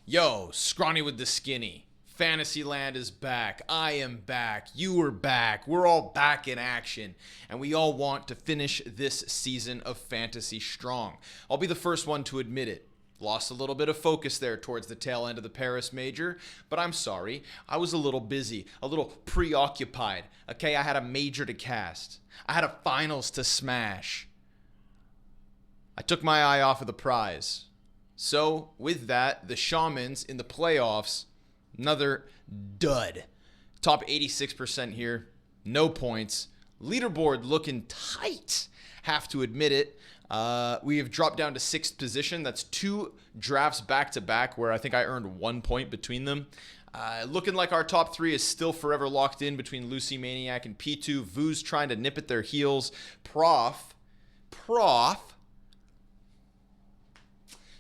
Yo, Scrawny with the skinny. Fantasyland is back. I am back. You are back. We're all back in action. And we all want to finish this season of Fantasy strong. I'll be the first one to admit it. Lost a little bit of focus there towards the tail end of the Paris major, but I'm sorry. I was a little busy, a little preoccupied. Okay, I had a major to cast. I had a finals to smash. I took my eye off of the prize. So, with that, the Shamans in the playoffs, another dud. Top 86% here, no points. Leaderboard looking tight, have to admit it. We have dropped down to 6th position. That's 2 drafts back-to-back where I think I earned 1 point between them. Looking like our top 3 is still forever locked in between Lucy Maniac and P2. Vu's trying to nip at their heels. Prof.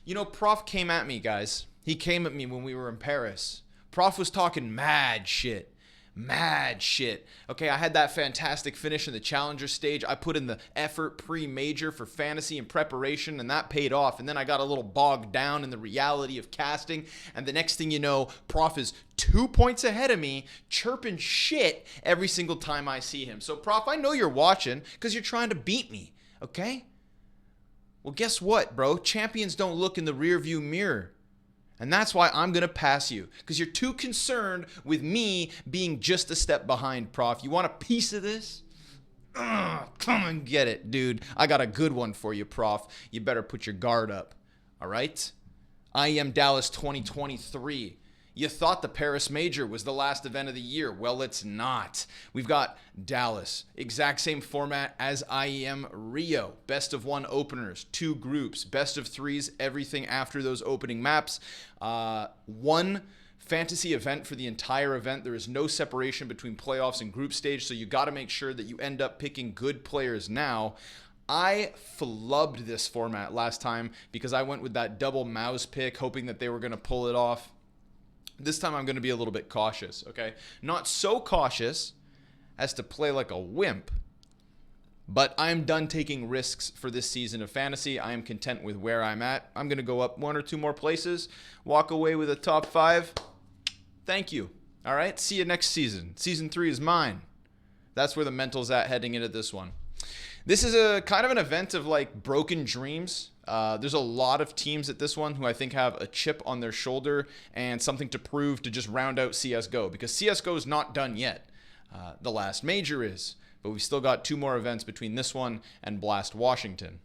You know, Prof came at me, guys. He came at me when we were in Paris. Prof was talking mad shit. Okay, I had that fantastic finish in the challenger stage. I put in the effort pre-major for fantasy and preparation, and that paid off. And then I got a little bogged down in the reality of casting. And the next thing you know, Prof is 2 points ahead of me, chirping shit every single time I see him. So, Prof, I know you're watching because you're trying to beat me, okay? Well, guess what, bro? Champions don't look in the rearview mirror. And that's why I'm going to pass you. Because you're too concerned with me being just a step behind, Prof. You want a piece of this? Come and get it, dude. I got a good one for you, Prof. You better put your guard up. All right? I am Dallas 2023. You thought the Paris Major was the last event of the year. Well, it's not. We've got Dallas. Exact same format as IEM Rio. Best of 1 openers, 2 groups, best of 3s, everything after those opening maps. 1 fantasy event for the entire event. There is no separation between playoffs and group stage, so you got to make sure that you end up picking good players now. I flubbed this format last time because I went with that double mouse pick, hoping that they were going to pull it off. This time I'm going to be a little bit cautious, okay? Not so cautious as to play like a wimp, but I'm done taking risks for this season of fantasy. I am content with where I'm at. I'm going to go up 1 or 2 more places, walk away with a top 5. Thank you. All right? See you next season. Season 3 is mine. That's where the mental's at heading into this one. This is a kind of an event of like broken dreams. There's a lot of teams at this one who I think have a chip on their shoulder and something to prove to just round out CSGO, because CSGO is not done yet. The last major is, but we've still got 2 more events between this one and Blast Washington.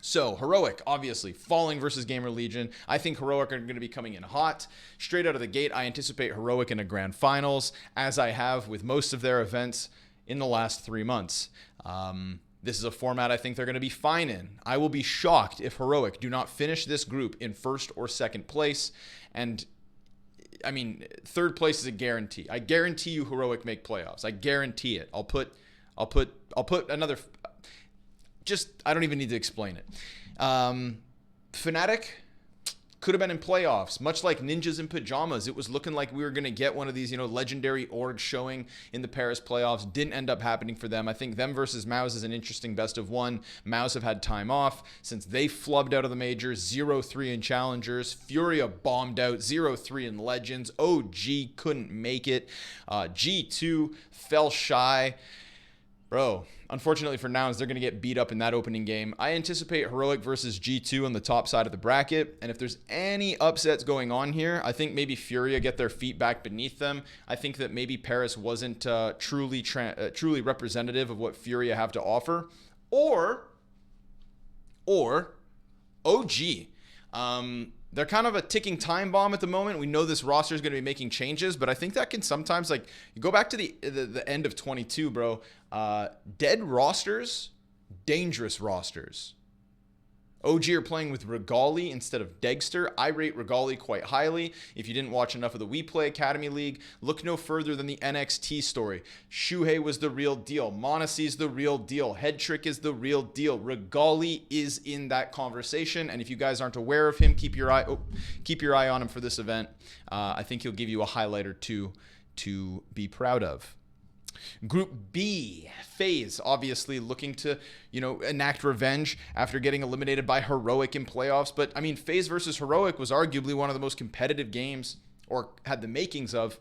So, Heroic, obviously, falling versus Gamer Legion. I think Heroic are going to be coming in hot. Straight out of the gate, I anticipate Heroic in a grand finals, as I have with most of their events in the last 3 months. This is a format I think they're going to be fine in. I will be shocked if Heroic do not finish this group in 1st or 2nd place. And I mean, 3rd place is a guarantee. I guarantee you Heroic make playoffs. I guarantee it. I'll put another, just, I don't even need to explain it. Fnatic could have been in playoffs, much like Ninjas in Pajamas. It was looking like we were going to get one of these, legendary orgs showing in the Paris playoffs. Didn't end up happening for them. I think them versus Mouse is an interesting best of 1. Mouse have had time off since they flubbed out of the majors, 0-3 in challengers. Furia bombed out, 0-3 in legends. OG couldn't make it. G2 fell shy. Bro, unfortunately for Nouns, they're going to get beat up in that opening game. I anticipate Heroic versus G2 on the top side of the bracket. And if there's any upsets going on here, I think maybe Furia get their feet back beneath them. I think that maybe Paris wasn't truly representative of what Furia have to offer. Or OG. They're kind of a ticking time bomb at the moment. We know this roster is going to be making changes, but I think that can sometimes, like, you go back to the end of 22, bro. Dead rosters, dangerous rosters. OG are playing with Regali instead of Degster. I rate Regali quite highly. If you didn't watch enough of the We Play Academy League, look no further than the NXT story. Shuhei was the real deal. Monacy's the real deal. Headtrick is the real deal. Regali is in that conversation, and if you guys aren't aware of him, keep your eye on him for this event. I think he'll give you a highlight or two to be proud of. Group B, FaZe, obviously looking to, enact revenge after getting eliminated by Heroic in playoffs. But, I mean, FaZe versus Heroic was arguably one of the most competitive games, or had the makings of,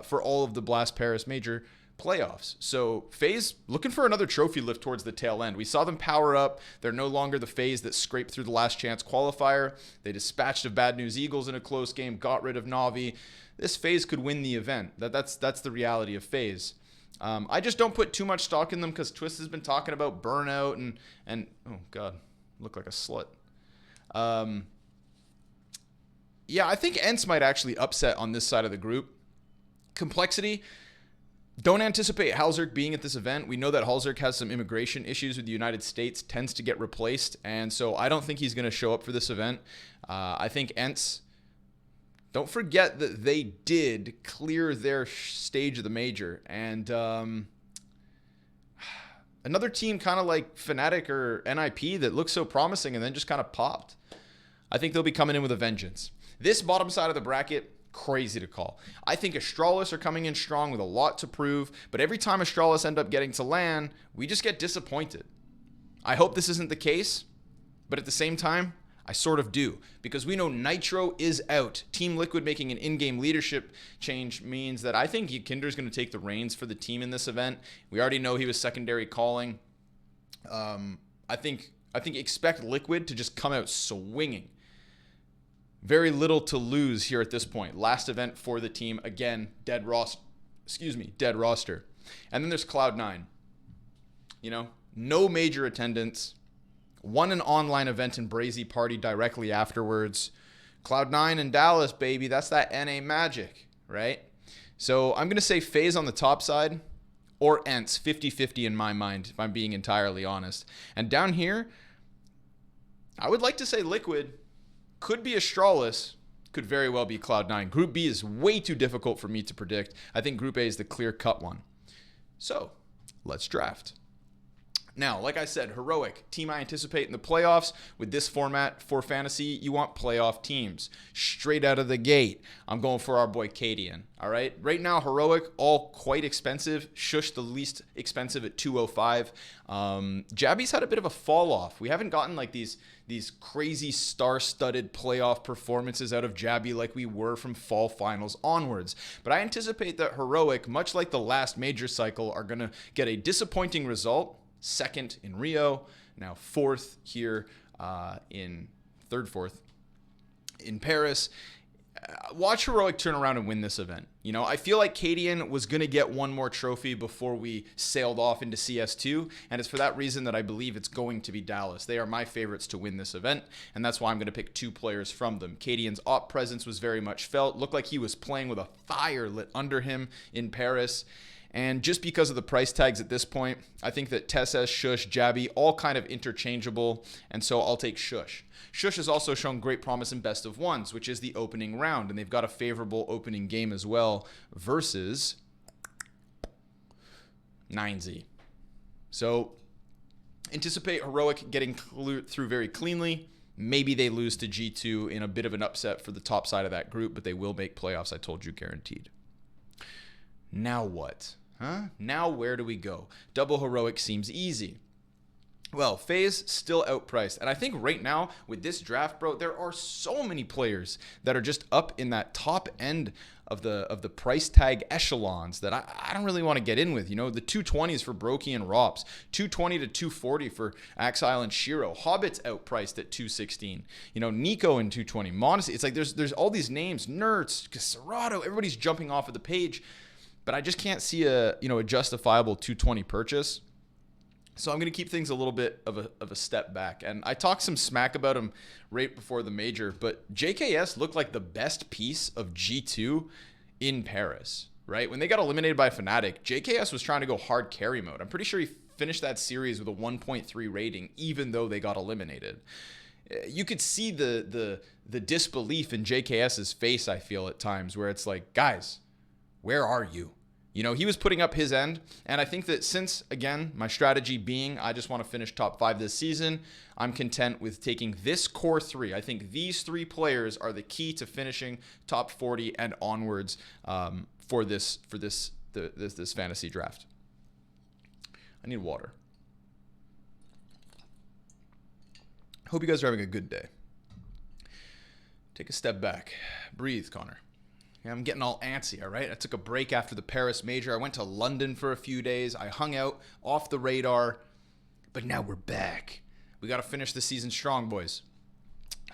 for all of the Blast Paris major playoffs. So FaZe looking for another trophy lift towards the tail end. We saw them power up. They're no longer the FaZe that scraped through the last chance qualifier. They dispatched of Bad News Eagles in a close game, got rid of Navi. This FaZe could win the event. That's the reality of FaZe. I just don't put too much stock in them because Twist has been talking about burnout and oh god, look like a slut. Yeah, I think ENCE might actually upset on this side of the group. Complexity, don't anticipate Halzerk being at this event. We know that Halzerk has some immigration issues with the United States, tends to get replaced, and so I don't think he's going to show up for this event. I think ENCE, don't forget that they did clear their stage of the major. And another team kind of like Fnatic or NIP that looked so promising and then just kind of popped. I think they'll be coming in with a vengeance. This bottom side of the bracket, crazy to call. I think Astralis are coming in strong with a lot to prove, but every time Astralis end up getting to LAN, we just get disappointed. I hope this isn't the case, but at the same time, I sort of do, because we know Nitro is out. Team Liquid making an in-game leadership change means that I think Kinder's going to take the reins for the team in this event. We already know he was secondary calling. I think expect Liquid to just come out swinging. Very little to lose here at this point. Last event for the team. Again, dead roster. And then there's Cloud9. No major attendance. Won an online event in Brazy Party directly afterwards. Cloud9 and Dallas, baby. That's that NA magic, right? So I'm going to say FaZe on the top side or ENCE, 50-50 in my mind, if I'm being entirely honest. And down here, I would like to say Liquid. Could be Astralis, could very well be Cloud9. Group B is way too difficult for me to predict. I think Group A is the clear-cut one. So, let's draft. Now, like I said, Heroic, team I anticipate in the playoffs. With this format for Fantasy, you want playoff teams. Straight out of the gate, I'm going for our boy cadiaN, all right? Right now, Heroic, all quite expensive. Shush, the least expensive at 205. Jabby's had a bit of a fall off. We haven't gotten like these crazy star-studded playoff performances out of Jabby like we were from fall finals onwards. But I anticipate that Heroic, much like the last major cycle, are going to get a disappointing result. Second in Rio, now fourth here fourth in Paris. Watch Heroic turn around and win this event. I feel like cadiaN was going to get one more trophy before we sailed off into CS2, and it's for that reason that I believe it's going to be Dallas. They are my favorites to win this event, and that's why I'm going to pick two players from them. cadiaN's op presence was very much felt. Looked like he was playing with a fire lit under him in Paris. And just because of the price tags at this point, I think that Tesses, Shush, Jabby, all kind of interchangeable, and so I'll take Shush. Shush has also shown great promise in best of ones, which is the opening round, and they've got a favorable opening game as well versus 9Z. So anticipate Heroic getting through very cleanly. Maybe they lose to G2 in a bit of an upset for the top side of that group, but they will make playoffs, I told you, guaranteed. Now what? Now where do we go? Double Heroic seems easy. Well, FaZe still outpriced. And I think right now with this draft, bro, there are so many players that are just up in that top end of the price tag echelons that I don't really want to get in with. The 220s for Brokey and Rops, 220 to 240 for Axile and Shiro. Hobbit's outpriced at 216. Nico in 220. Modesty. It's like there's all these names. Nerds, Serato, everybody's jumping off of the page. But I just can't see a justifiable 220 purchase. So I'm going to keep things a little bit of a step back. And I talked some smack about him right before the major, but JKS looked like the best piece of G2 in Paris, right? When they got eliminated by Fnatic, JKS was trying to go hard carry mode. I'm pretty sure he finished that series with a 1.3 rating, even though they got eliminated. You could see the disbelief in JKS's face, I feel, at times, where it's like, guys, where are you? He was putting up his end, and I think that since, again, my strategy being I just want to finish top 5 this season, I'm content with taking this core 3. I think these 3 players are the key to finishing top 40 and onwards for this this fantasy draft. I need water. Hope you guys are having a good day. Take a step back. Breathe, Connor. Yeah, I'm getting all antsy, all right? I took a break after the Paris Major. I went to London for a few days. I hung out off the radar. But now we're back. We got to finish the season strong, boys.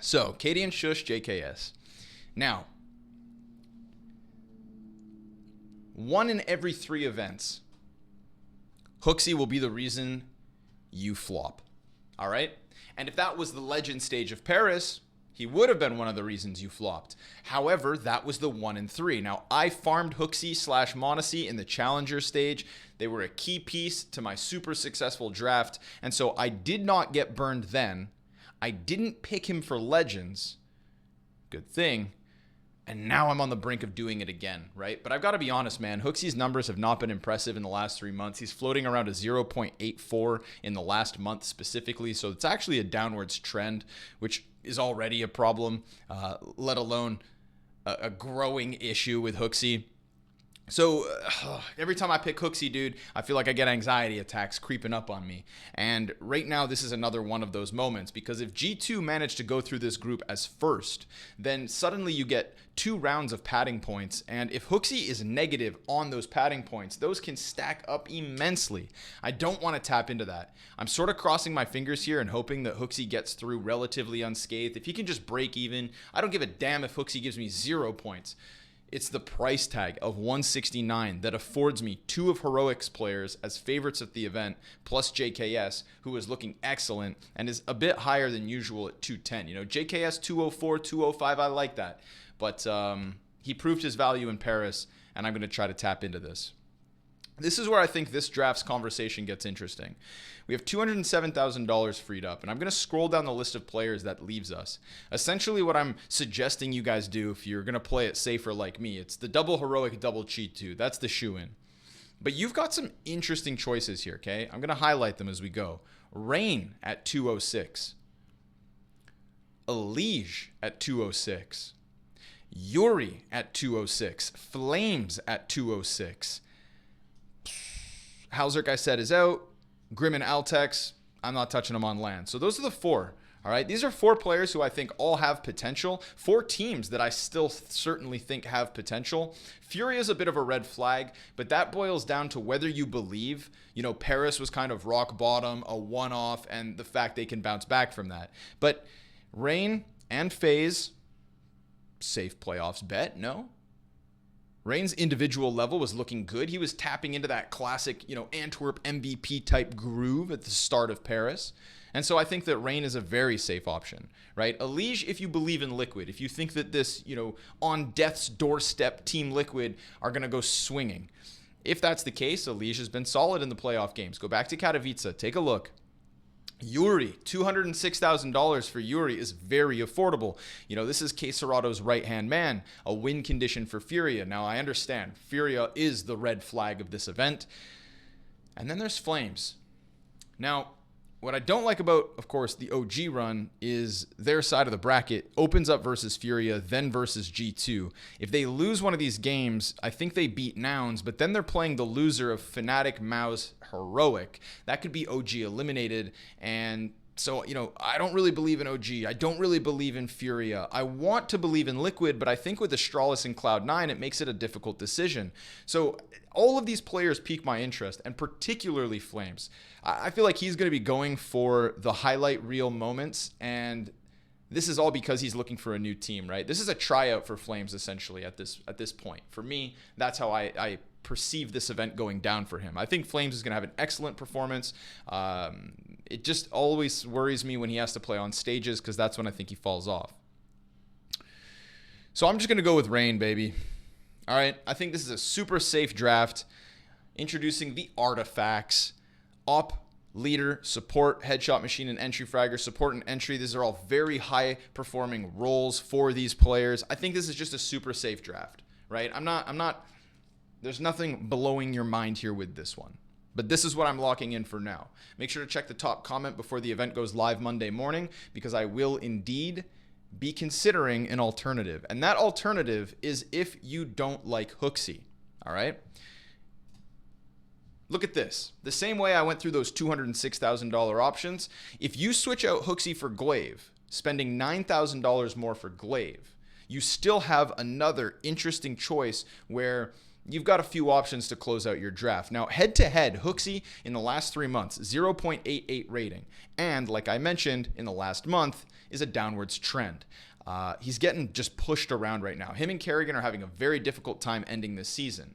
So, cadiaN Shush JKS. Now, 1 in every 3 events, Hooksy will be the reason you flop. All right? And if that was the legend stage of Paris, he would have been one of the reasons you flopped. However, that was the 1 in 3. Now, I farmed Hooksy/Monacy in the Challenger stage. They were a key piece to my super successful draft. And so I did not get burned then. I didn't pick him for Legends. Good thing. And now I'm on the brink of doing it again, right? But I've got to be honest, man. Hooksy's numbers have not been impressive in the last 3 months. He's floating around a 0.84 in the last month specifically. So it's actually a downwards trend, which is already a problem, let alone a growing issue with Hooksy. So every time I pick Hooksy, dude, I feel like I get anxiety attacks creeping up on me. And right now, this is another one of those moments, because if G2 managed to go through this group as first, then suddenly you get 2 rounds of padding points. And if Hooksy is negative on those padding points, those can stack up immensely. I don't want to tap into that. I'm sort of crossing my fingers here and hoping that Hooksy gets through relatively unscathed. If he can just break even, I don't give a damn if Hooksy gives me 0 points. It's the price tag of 169 that affords me 2 of Heroic's players as favorites at the event, plus JKS, who is looking excellent and is a bit higher than usual at 210. You know, JKS 204, 205, I like that. But he proved his value in Paris, and I'm going to try to tap into this. This is where I think this draft's conversation gets interesting. We have $207,000 freed up, and I'm going to scroll down the list of players that leaves us. Essentially, what I'm suggesting you guys do if you're going to play it safer like me, it's the double heroic, double cheat too. That's the shoe-in. But you've got some interesting choices here, okay? I'm going to highlight them as we go. Rain at 206. Elige at 206. Yuri at 206. Flames at 206. Halzerk, I said, is out. Grim and Altex, I'm not touching them on land. So those are the 4. All right. These are 4 players who I think all have potential. 4 teams that I still certainly think have potential. Fury is a bit of a red flag, but that boils down to whether you believe, you know, Paris was kind of rock bottom, a one-off, and the fact they can bounce back from that. But Rain and FaZe, safe playoffs bet, no? Rain's individual level was looking good. He was tapping into that classic, you know, Antwerp MVP type groove at the start of Paris. And so I think that Rain is a very safe option, right? Elige, if you believe in Liquid, if you think that this, you know, on death's doorstep Team Liquid are going to go swinging. If that's the case, Elige has been solid in the playoff games. Go back to Katowice, take a look. Yuri, $206,000 for Yuri is very affordable. You know, this is Queserado's right-hand man, a win condition for Furia. Now, I understand. Furia is the red flag of this event. And then there's Flames. Now, what I don't like about, of course, the OG run is their side of the bracket opens up versus Furia, then versus G2. If they lose one of these games, I think they beat Nouns, but then they're playing the loser of Fnatic, Maus, Heroic. That could be OG eliminated, and so, you know, I don't really believe in OG. I don't really believe in Furia. I want to believe in Liquid, but I think with Astralis and Cloud9, it makes it a difficult decision. So all of these players pique my interest, and particularly Flames. I feel like he's going to be going for the highlight reel moments, and this is all because he's looking for a new team, right? This is a tryout for Flames, essentially, at this point. For me, that's how I perceive this event going down for him. I think Flames is going to have an excellent performance. It just always worries me when he has to play on stages, because that's when I think he falls off. So I'm just going to go with Rain, baby. All right, I think this is a super safe draft. Introducing the artifacts. Op, leader, support, headshot machine, and entry fragger. Support and entry, these are all very high performing roles for these players. I think this is just a super safe draft, right? I'm not, there's nothing blowing your mind here with this one. But this is what I'm locking in for now. Make sure to check the top comment before the event goes live Monday morning, because I will indeed be considering an alternative. And that alternative is if you don't like Hooksy, all right? Look at this. The same way I went through those $206,000 options, if you switch out Hooksy for Glaive, spending $9,000 more for Glaive, you still have another interesting choice where you've got a few options to close out your draft. Now, head-to-head, Hooksy in the last 3 months, 0.88 rating. And like I mentioned, in the last month is a downwards trend. He's getting just pushed around right now. Him and Kerrigan are having a very difficult time ending this season.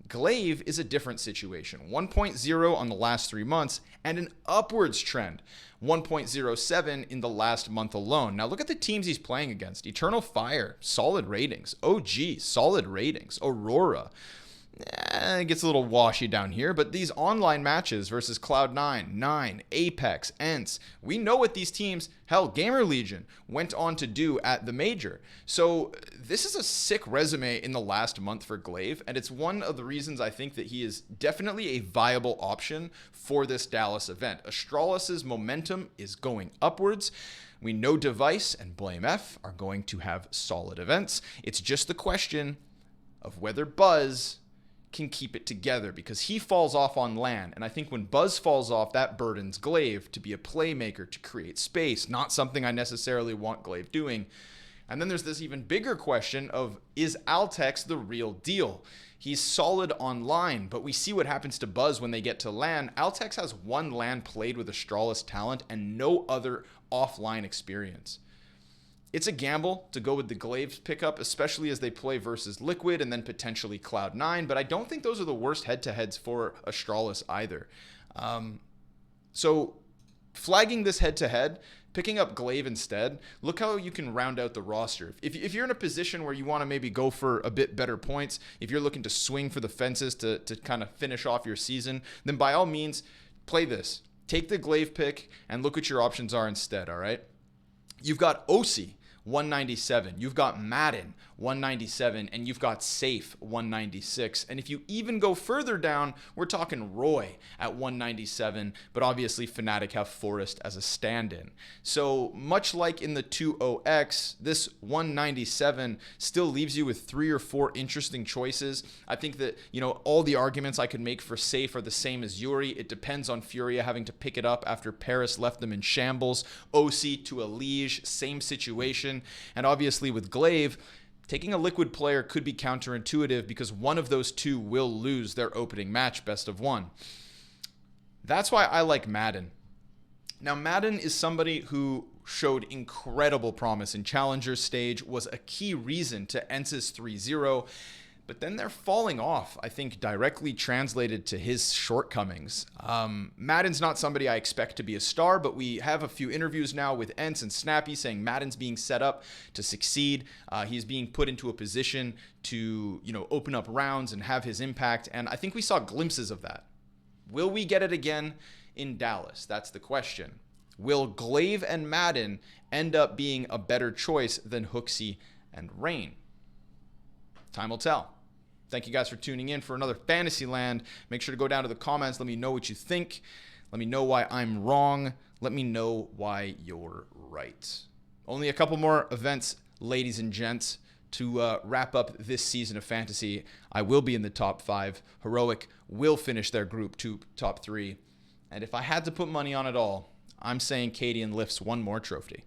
Glaive is a different situation. 1.0 on the last 3 months and an upwards trend. 1.07 in the last month alone. Now look at the teams he's playing against. Eternal Fire, solid ratings. OG, solid ratings. Aurora, it gets a little washy down here, but these online matches versus Cloud9, 9, Apex, ENCE, we know what these teams, hell, Gamer Legion, went on to do at the major. So this is a sick resume in the last month for Glaive, and it's one of the reasons I think that he is definitely a viable option for this Dallas event. Astralis' momentum is going upwards. We know Device and Blame F are going to have solid events. It's just the question of whether Buzz can keep it together, because he falls off on LAN, and I think when Buzz falls off, that burdens Glaive to be a playmaker, to create space, not something I necessarily want Glaive doing. And then there's this even bigger question of, is Altex the real deal? He's solid online, but we see what happens to Buzz when they get to LAN. Altex has one LAN played with Astralis talent and no other offline experience. It's a gamble to go with the Glaive's pickup, especially as they play versus Liquid and then potentially Cloud9, but I don't think those are the worst head-to-heads for Astralis either. So flagging this head-to-head, picking up Glaive instead, look how you can round out the roster. If you're in a position where you want to maybe go for a bit better points, if you're looking to swing for the fences to kind of finish off your season, then by all means, play this. Take the Glaive pick and look what your options are instead, all right? You've got OC, 197. You've got Madden, 197, and you've got Safe, 196. And if you even go further down, we're talking Roy at 197, but obviously Fnatic have Forest as a stand-in. So much like in the 2OX, this 197 still leaves you with 3 or 4 interesting choices. I think that, all the arguments I could make for Safe are the same as Yuri. It depends on Furia having to pick it up after Paris left them in shambles. OC to a Liege, same situation. And obviously with Glaive, taking a Liquid player could be counterintuitive because one of those two will lose their opening match, best of 1. That's why I like Madden. Now, Madden is somebody who showed incredible promise in Challenger stage, was a key reason to ENCE's 3-0, but then they're falling off, I think, directly translated to his shortcomings. Madden's not somebody I expect to be a star, but we have a few interviews now with ENCE and Snappy saying Madden's being set up to succeed. He's being put into a position to, open up rounds and have his impact, and I think we saw glimpses of that. Will we get it again in Dallas? That's the question. Will Glaive and Madden end up being a better choice than Hooksy and Rain? Time will tell. Thank you guys for tuning in for another Fantasyland. Make sure to go down to the comments. Let me know what you think. Let me know why I'm wrong. Let me know why you're right. Only a couple more events, ladies and gents, to wrap up this season of Fantasy. I will be in the top 5. Heroic will finish their group 2 top 3. And if I had to put money on it all, I'm saying cadiaN lifts one more trophy.